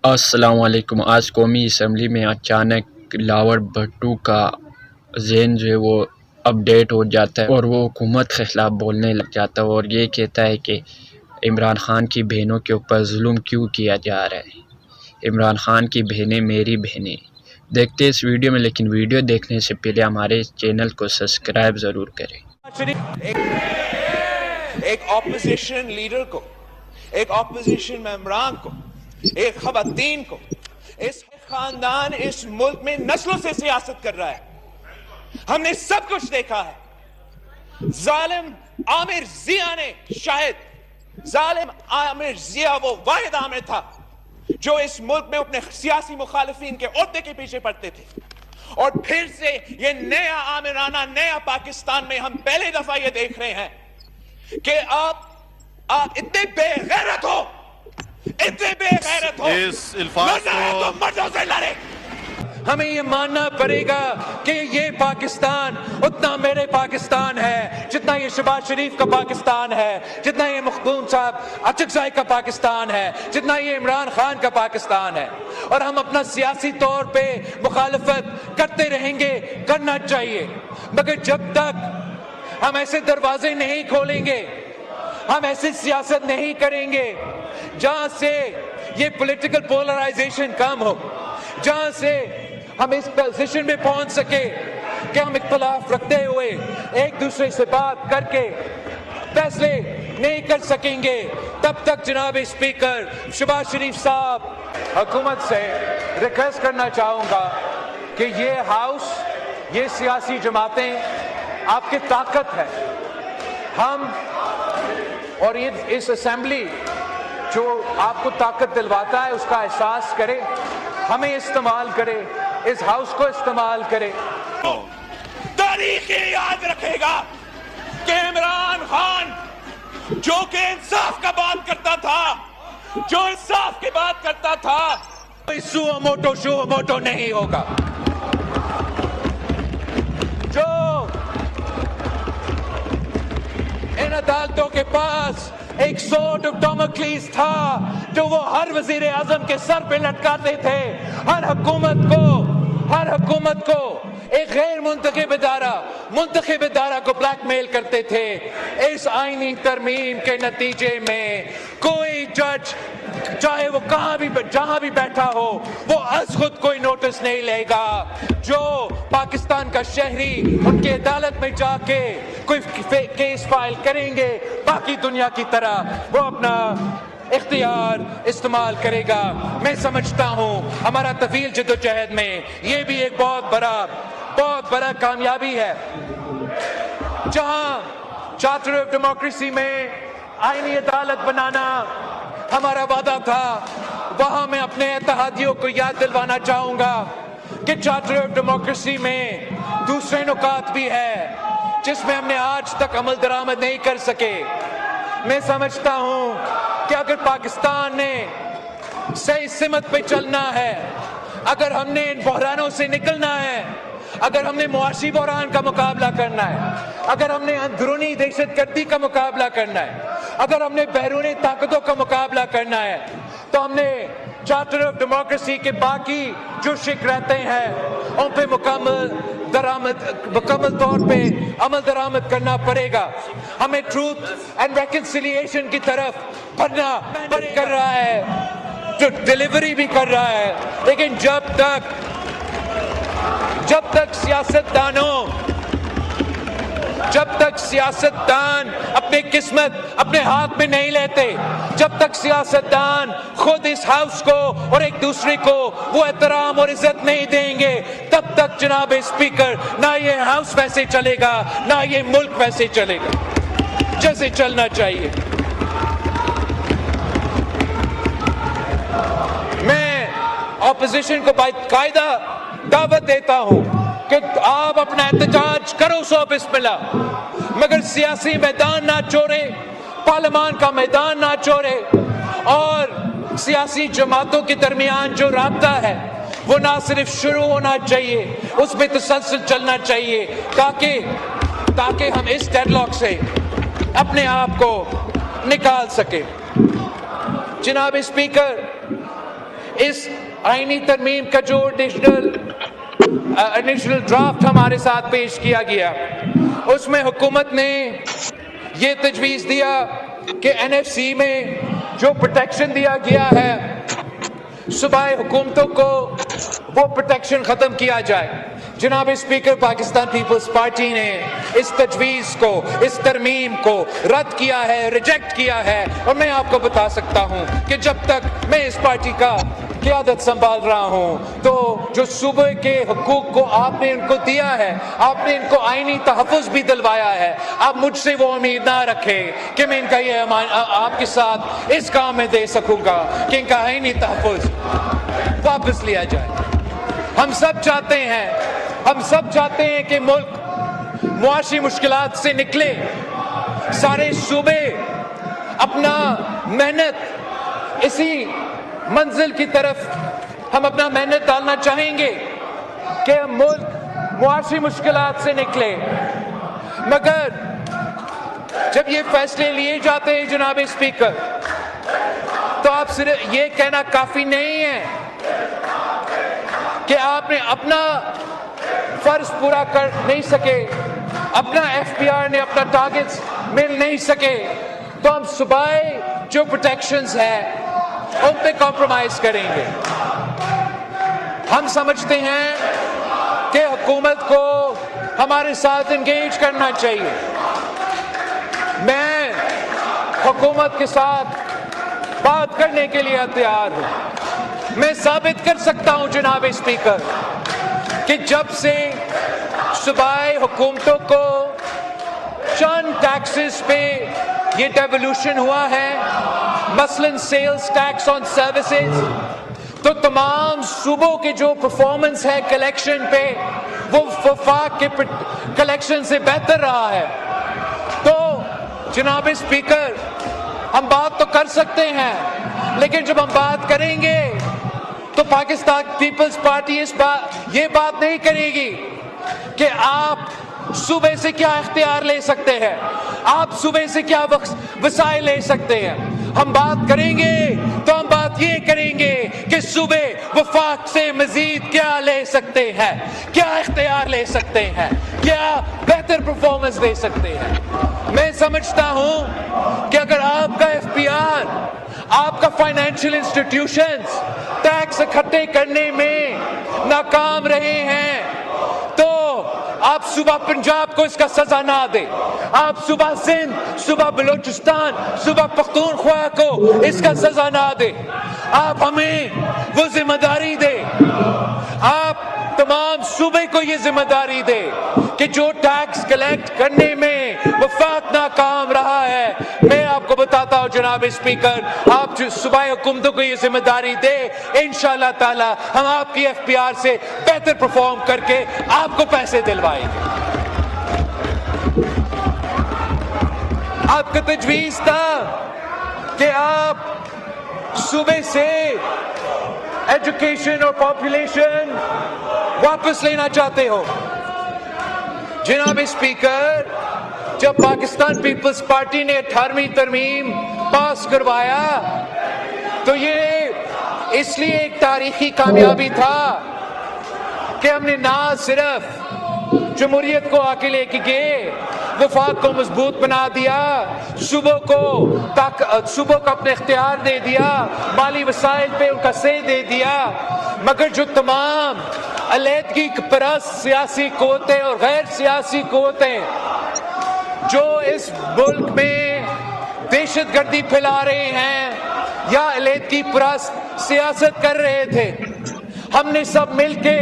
السلام علیکم۔ آج قومی اسمبلی میں اچانک لاور بھٹو کا ذہن جو ہے وہ اپڈیٹ ہو جاتا ہے اور وہ حکومت کے خلاف بولنے لگ جاتا ہے اور یہ کہتا ہے کہ عمران خان کی بہنوں کے اوپر ظلم کیوں کیا جا رہا ہے، عمران خان کی بہنیں میری بہنیں۔ دیکھتے اس ویڈیو میں، لیکن ویڈیو دیکھنے سے پہلے ہمارے چینل کو سبسکرائب ضرور کریں۔ ایک اپوزیشن لیڈر کو، ایک اپوزیشن ممبران کو، ایک خواتین کو، اس خاندان اس ملک میں نسلوں سے سیاست کر رہا ہے۔ ہم نے سب کچھ دیکھا ہے۔ ظالم عامر ضیاء نے، شاید ظالم عامر ضیاء وہ واحد عامر تھا جو اس ملک میں اپنے سیاسی مخالفین کے عہدے کے پیچھے پڑتے تھے، اور پھر سے یہ نیا عامرانہ نیا پاکستان میں ہم پہلے دفعہ یہ دیکھ رہے ہیں کہ آپ اتنے بے غیرت ہو، اتنے بے غیرت ہو، اس الفاظ کو مردوں سے لڑے۔ ہمیں یہ ماننا پڑے گا کہ یہ پاکستان اتنا میرے پاکستان ہے جتنا یہ شہباز شریف کا پاکستان ہے، جتنا یہ مخدوم صاحب اچکزئی کا پاکستان ہے، جتنا یہ عمران خان کا پاکستان ہے۔ اور ہم اپنا سیاسی طور پہ مخالفت کرتے رہیں گے، کرنا چاہیے، مگر جب تک ہم ایسے دروازے نہیں کھولیں گے، ہم ایسی سیاست نہیں کریں گے جہاں سے یہ پولیٹیکل پولرائزیشن کم ہو، جہاں سے ہم اس پوزیشن میں پہنچ سکے کہ ہم اختلاف رکھتے ہوئے ایک دوسرے سے بات کر کے فیصلے نہیں کر سکیں گے، تب تک جناب اسپیکر شہباز شریف صاحب، حکومت سے ریکویسٹ کرنا چاہوں گا کہ یہ ہاؤس، یہ سیاسی جماعتیں آپ کی طاقت ہے، ہم اور اس اسمبلی جو آپ کو طاقت دلواتا ہے اس کا احساس کرے، ہمیں استعمال کرے، اس ہاؤس کو استعمال کرے۔ تاریخ یہ یاد رکھے گا کہ عمران خان جو کہ انصاف کا بات کرتا تھا، جو انصاف کی بات کرتا تھا، سو موٹو شو موٹو نہیں ہوگا۔ جو ان عدالتوں کے پاس ایک سوٹ آف ڈیموکریسی تھا جو وہ ہر وزیر اعظم کے سر پہ لٹکاتے تھے، ہر حکومت کو ایک غیر منتخب ادارہ کو بلیک میل کرتے تھے۔ اس آئینی ترمیم کے نتیجے میں کوئی جج چاہے وہ جہاں بھی بیٹھا ہو وہ از خود کوئی نوٹس نہیں لے گا۔ جو پاکستان کا شہری ان کی عدالت میں جا کے کوئی کیس فائل کریں گے، باقی دنیا کی طرح وہ اپنا اختیار استعمال کرے گا۔ میں سمجھتا ہوں ہمارا طویل جدوجہد میں یہ بھی ایک بہت بڑا کامیابی ہے۔ جہاں چارٹر آف ڈیموکریسی میں آئینی عدالت بنانا ہمارا وعدہ تھا، وہاں میں اپنے اتحادیوں کو یاد دلوانا چاہوں گا کہ چارٹر آف ڈیموکریسی میں دوسرے نکات بھی ہے جس میں ہم نے آج تک عمل درآمد نہیں کر سکے۔ میں سمجھتا ہوں کہ اگر پاکستان نے صحیح سمت پہ چلنا ہے، اگر ہم نے ان بحرانوں سے نکلنا ہے، اگر ہم نے معاشی بحران کا مقابلہ کرنا ہے، اگر ہم نے اندرونی دہشت گردی کا مقابلہ کرنا ہے، اگر ہم نے بیرونی طاقتوں کا مقابلہ کرنا ہے، تو ہم نے چارٹر آف ڈیموکریسی کے باقی جو شق رہتے ہیں ان پہ مکمل طور پہ عمل درآمد کرنا پڑے گا۔ ہمیں ٹروتھ اینڈ ریکنسیلیشن کی طرف بڑھنا کر رہا ہے، جو ڈیلیوری بھی کر رہا ہے، لیکن جب تک سیاستدان اپنی قسمت اپنے ہاتھ میں نہیں لیتے، جب تک سیاستدان خود اس ہاؤس کو اور ایک دوسرے کو وہ احترام اور عزت نہیں دیں گے، تب تک جناب اسپیکر نہ یہ ہاؤس ویسے چلے گا، نہ یہ ملک ویسے چلے گا جیسے چلنا چاہیے۔ میں اپوزیشن کو باقاعدہ دعوت دیتا ہوں کہ آپ اپنا احتجاج کرو، سو بسم اللہ، مگر سیاسی میدان نہ چھوڑے، پارلیمان کا میدان نہ چھوڑے، اور سیاسی جماعتوں کے درمیان جو رابطہ ہے وہ نہ صرف شروع ہونا چاہیے، اس میں تسلسل چلنا چاہیے تاکہ ہم اس ڈیڈ لاک سے اپنے آپ کو نکال سکیں۔ جناب اسپیکر، इस आईनी तरमीम का जो इनिशियल ड्राफ्ट हमारे साथ पेश किया गया, उसमें हुकूमत ने ये तजवीज़ दिया कि एनएफसी में जो प्रोटेक्शन दिया गया है, सूबाई हुकूमतों को वो प्रोटेक्शन ख़त्म किया जाए। जनाब स्पीकर, पाकिस्तान पीपल्स पार्टी ने इस तजवीज़ को, इस तरमीम को रद्द किया है, रिजेक्ट किया है। और मैं आपको बता सकता हूँ कि जब तक मैं इस पार्टी का क़यादत संभाल रहा हूँ, तो जो सूबे के हुकूक को आपने इनको दिया है, आपने इनको आईनी तहफ़्फ़ुज़ भी दिलवाया है, आप मुझसे वो उम्मीद ना रखें कि मैं इनका ये आपके साथ इस काम में दे सकूँगा कि इनका आईनी तहफ़्फ़ुज़ वापस लिया जाए। हम सब चाहते हैं कि मुल्क मुआशी मुश्किलात से निकले। सारे सूबे अपना मेहनत इसी मंजिल की तरफ हम अपना मेहनत डालना चाहेंगे कि मुल्क मुआशी मुश्किलात से निकले। मगर जब ये फैसले लिए जाते हैं जनाब स्पीकर, तो आप सिर्फ ये कहना काफ़ी नहीं है कि आपने अपना फर्ज पूरा कर नहीं सके, अपना एफपीआर ने अपना टारगेट्स मिल नहीं सके, तो हम सूबाई जो प्रोटेक्शंस हैं उन पे कॉम्प्रोमाइज करेंगे। हम समझते हैं कि हुकूमत को हमारे साथ इंगेज करना चाहिए। मैं हुकूमत के साथ बात करने के लिए तैयार हूं। मैं साबित कर सकता हूं जनाब स्पीकर कि जब से सूबाई हुकूमतों को चंद टैक्सेस पे ये डेवोल्यूशन हुआ है, मसलन सेल्स टैक्स ऑन सर्विसेज, तो तमाम सूबों के जो परफॉर्मेंस है कलेक्शन पे, वो वफाक के कलेक्शन से बेहतर रहा है। तो जनाब स्पीकर, हम बात तो कर सकते हैं, लेकिन जब हम बात करेंगे तो पाकिस्तान पीपल्स पार्टी ये बात नहीं करेगी कि आप सूबे से क्या इख्तियार ले सकते हैं, आप सूबे से क्या वसाइल ले सकते हैं। हम बात करेंगे तो हम बात ये करेंगे कि सूबे वफाक से मजीद क्या ले सकते हैं, क्या इख्तियार ले सकते हैं, क्या बेहतर परफॉर्मेंस दे सकते हैं। मैं समझता हूं कि अगर आपका एफपीआर, आपका फाइनेंशियल इंस्टीट्यूशंस टैक्स इकट्ठे करने में नाकाम रहे हैं, तो आप सूबा पंजाब को इसका सजा ना दे, आप सूबा सिंध, सूबा बलूचिस्तान, सूबा पख्तूनख्वा को इसका सजा ना दे। आप हमें वो जिम्मेदारी दे, आप तमाम सूबे को ये जिम्मेदारी दे कि जो टैक्स कलेक्ट करने में वफाक नाकाम रहा है, मैं आपको बताता हूं जनाब स्पीकर, आप जो सूबाई हुकूमतों को ये जिम्मेदारी दे, इंशाअल्लाह ताला हम आपकी एफपीआर से बेहतर परफॉर्म करके आपको पैसे दिलवाएंगे। आपका तजवीज़ था कि आप सूबे से एजुकेशन और पॉपुलेशन वापस लेना चाहते हो। जनाब स्पीकर, जब पाकिस्तान पीपल्स पार्टी ने 18वीं तरमीम पास करवाया, तो ये इसलिए एक तारीखी कामयाबी था कि हमने ना सिर्फ जमहूरियत को आके लेके गए, वफाक को मजबूत बना दिया, सूबों को अपने इख्तियार दे दिया, माली वसाइल पे उनका से दे दिया, मगर जो तमाम अलहदगी परस्त सियासी क़ुव्वतें और गैर सियासी क़ुव्वतें जो इस मुल्क में दहशतगर्दी फैला रहे हैं या अलहदगी परस्त सियासत कर रहे थे, हमने सब मिलके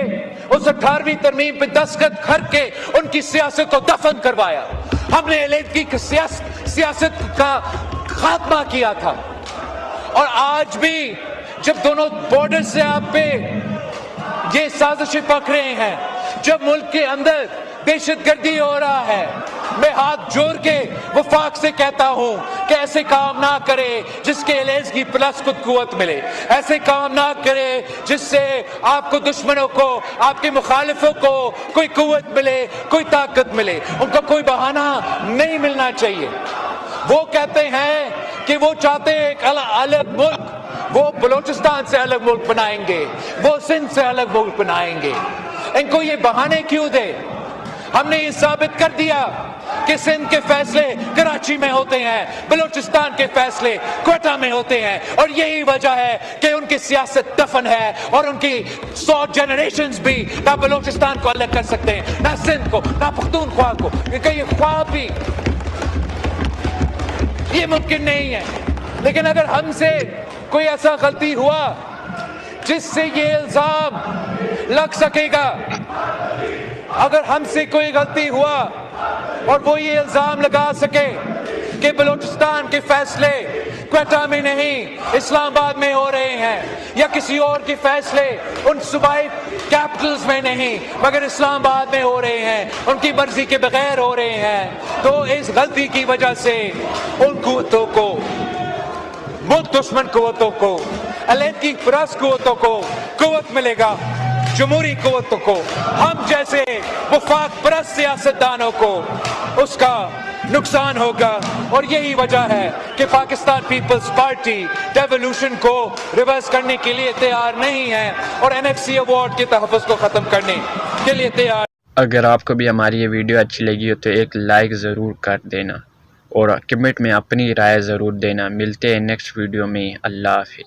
उस 18वीं तरमीम पे दस्तखत करके उनकी सियासत को दफन करवाया। हमने अलहदगी की सियासत का खात्मा किया था। और आज भी जब दोनों बॉर्डर से आप पे ये साजिशें पक रहे हैं, जब मुल्क के अंदर दहशतगर्दी हो रहा है, मैं हाथ जोड़ के वफाक से कहता हूं कि ऐसे काम ना करे जिसके अलहदगी प्लस को कुव्वत मिले, ऐसे काम ना करे जिससे आपको दुश्मनों को, आपके मुखालिफों को कोई कुव्वत मिले, कोई ताकत मिले, उनको कोई बहाना नहीं मिलना चाहिए। वो कहते हैं कि वो चाहते हैं एक अलग मुल्क वो बलूचिस्तान से अलग मुल्क बनाएंगे, वो सिंध से अलग मुल्क बनाएंगे। इनको ये बहाने क्यों दे? हमने ये साबित कर दिया कि सिंध के फैसले कराची में होते हैं, बलूचिस्तान के फैसले क्वेटा में होते हैं, और यही वजह है कि उनकी सियासत दफन है और उनकी 100 जनरेशन्स भी ना बलूचिस्तान को अलग कर सकते हैं, ना सिंध को, ना पख्तूनख्वा को। ये ख्वाब भी ये मुमकिन नहीं है। लेकिन अगर हमसे कोई ऐसा गलती हुआ जिससे ये इल्जाम लग सकेगा, अगर हमसे कोई गलती हुआ और वो ये इल्जाम लगा सके कि बलूचिस्तान के फैसले क्वेटा में नहीं इस्लामाबाद में हो रहे हैं, या किसी और के फैसले उन सूबाई कैपिटल्स में नहीं मगर इस्लामाबाद में हो रहे हैं, उनकी मर्जी के बगैर हो रहे हैं, तो इस गलती की वजह से उन कुव्वतों को, मुल्क दुश्मन कुव्वतों को, अलहदगी परस्त कुव्वतों को कुव्वत मिलेगा, जमहूरी कुव्वतों को, हम जैसे वफाक परस्त सियासतदानों को उसका नुकसान होगा। और यही वजह है कि पाकिस्तान पीपल्स पार्टी डेवोल्यूशन को रिवर्स करने के लिए तैयार नहीं है और NFC अवार्ड के तहफ़्फ़ुज़ को ख़त्म करने के लिए तैयार। अगर आपको भी हमारी ये वीडियो अच्छी लगी हो तो एक लाइक ज़रूर कर देना और कमेंट में अपनी राय ज़रूर देना। मिलते हैं नेक्स्ट वीडियो में। अल्लाह हाफ़िज़।